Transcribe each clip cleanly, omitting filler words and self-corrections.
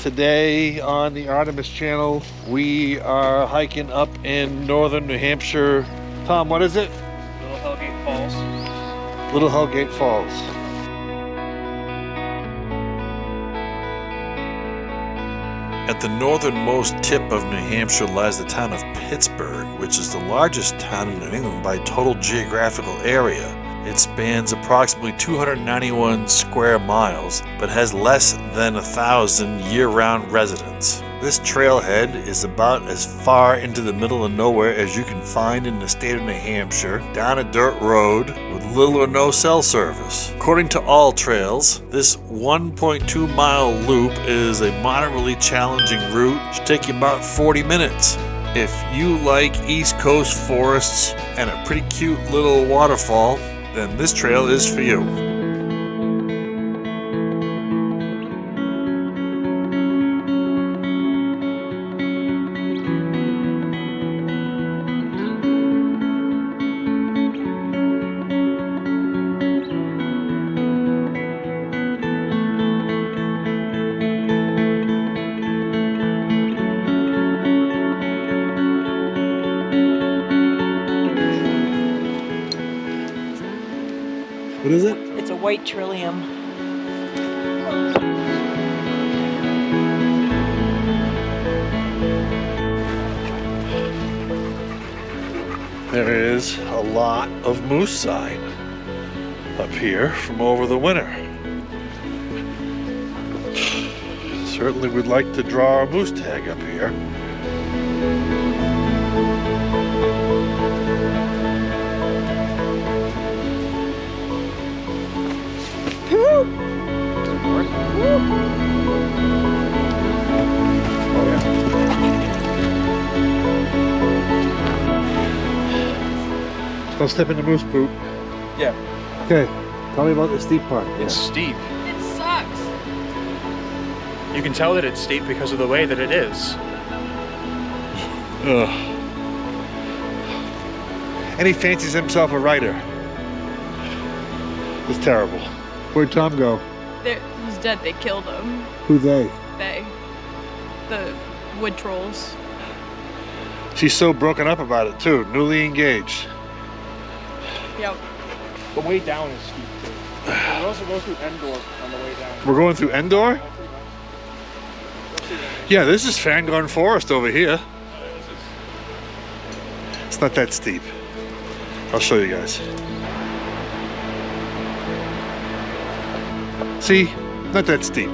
Today on the Artemis Channel, we are hiking up in northern New Hampshire. Tom, what is it? Little Hellgate Falls. Little Hellgate Falls. At the northernmost tip of New Hampshire lies the town of Pittsburg, which is the largest town in New England by total geographical area. It spans approximately 291 square miles, but has less than 1,000 year-round residents. This trailhead is about as far into the middle of nowhere as you can find in the state of New Hampshire, down a dirt road with little or no cell service. According to allTrails, this 1.2 mile loop is a moderately challenging route. It should take you about 40 minutes. If you like East Coast forests and a pretty cute little waterfall, then this trail is for you. What is it? It's a white trillium. There is a lot of moose sign up here from over the winter. Certainly would like to draw a moose tag up here. Don't step in the moose poop. Yeah. Okay, tell me about the steep part. It's steep. It sucks. You can tell that it's steep because of the way that it is. Ugh. And he fancies himself a writer. It's terrible. Where'd Tom go? He's dead. They killed him. Who they? They. The wood trolls. She's so broken up about it too, newly engaged. Yep. The way down is steep too. We also go through Endor on the way down. We're going through Endor? Yeah, this is Fangorn Forest over here. It's not that steep. I'll show you guys. See? Not that steep.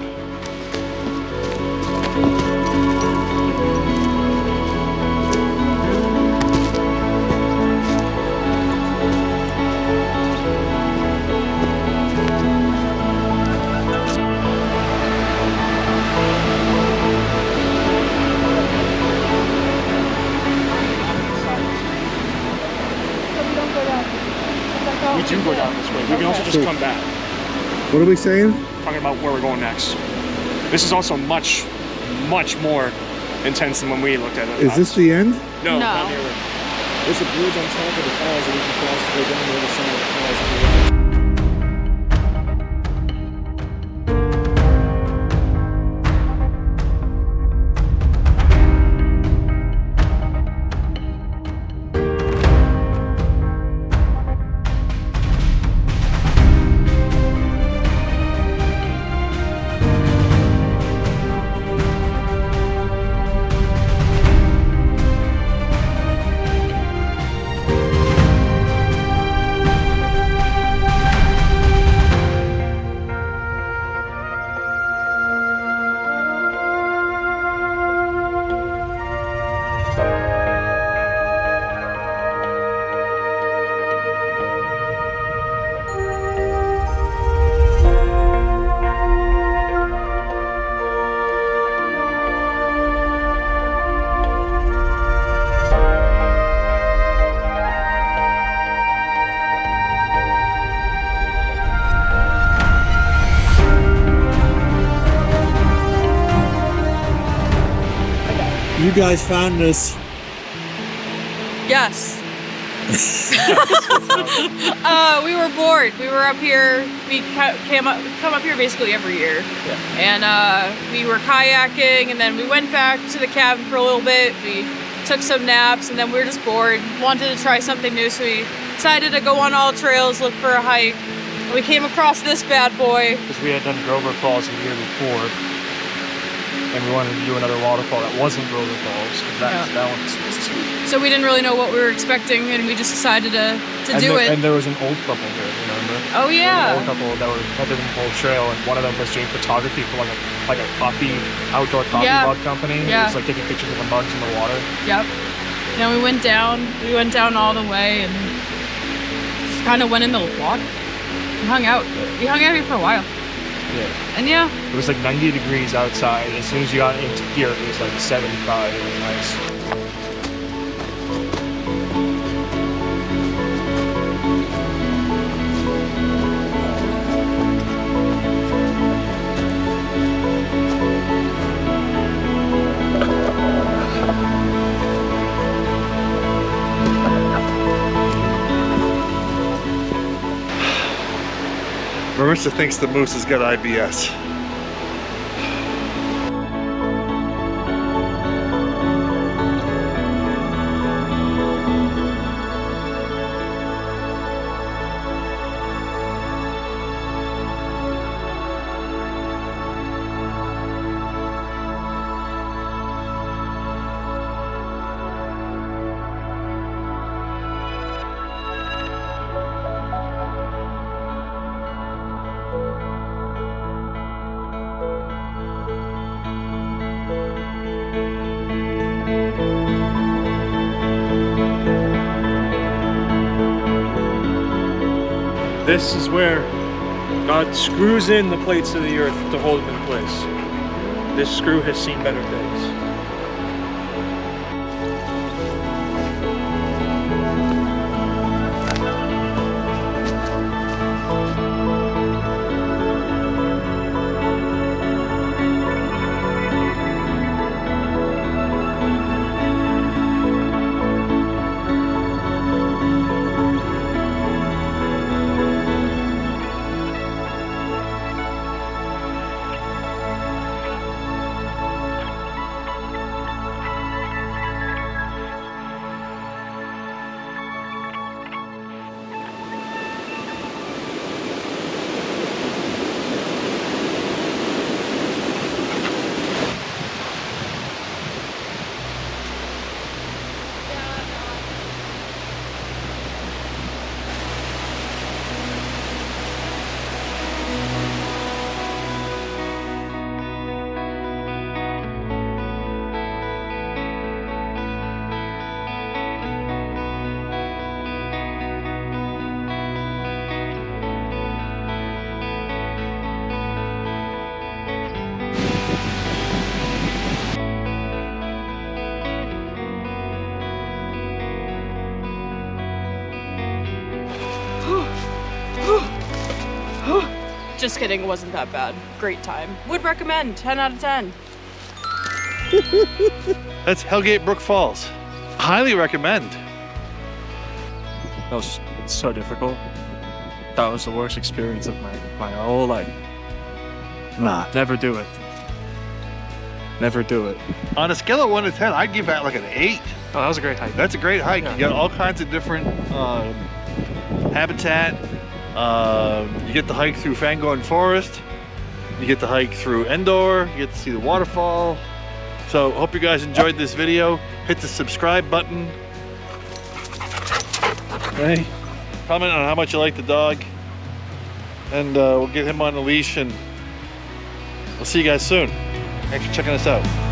We do go down this way. We can also just come back. What are we saying? Talking about where we're going next. This is also much, much more intense than when we looked at it. Is this the end? No, No. not nearly. There's a bridge on top of the falls that we can cross to go down the other side of the falls. You guys found this. Yes. We were bored. We were up here. We come up here basically every year. Yeah. And we were kayaking, and then we went back to the cabin for a little bit. We took some naps, and then we were just bored. Wanted to try something new, so we decided to go on allTrails, look for a hike. And we came across this bad boy. Because we had done Grover Falls the year before, and we wanted to do another waterfall that wasn't Grover Falls, because that one's So we didn't really know what we were expecting, and we just decided to do it. And there was an old couple here, remember? Oh yeah. An old couple that had the whole trail, and one of them was doing photography for like a coffee, outdoor coffee mug company. Yeah. It was like taking pictures of the mugs in the water. Yep. And we went down all the way, and just kind of went in the water. We hung out. We hung out here for a while. Yeah. And yeah. It was like 90 degrees outside. As soon as you got into here, it was like 75. It was nice. Marissa thinks the moose has got IBS. This is where God screws in the plates of the earth to hold them in place. This screw has seen better days. Just kidding, it wasn't that bad. Great time. Would recommend, 10 out of 10. That's Hellgate Brook Falls. Highly recommend. That was so difficult. That was the worst experience of my whole life. Nah. Never do it. Never do it. On a scale of 1 to 10, I'd give that like an 8. Oh, that was a great hike. That's a great hike. Yeah. You got all kinds of different habitat. You get to hike through Fangorn Forest. You get to hike through Endor. You get to see the waterfall. So hope you guys enjoyed this video. Hit the subscribe button. Hey, comment on how much you like the dog. And we'll get him on the leash, and we'll see you guys soon. Thanks for checking us out.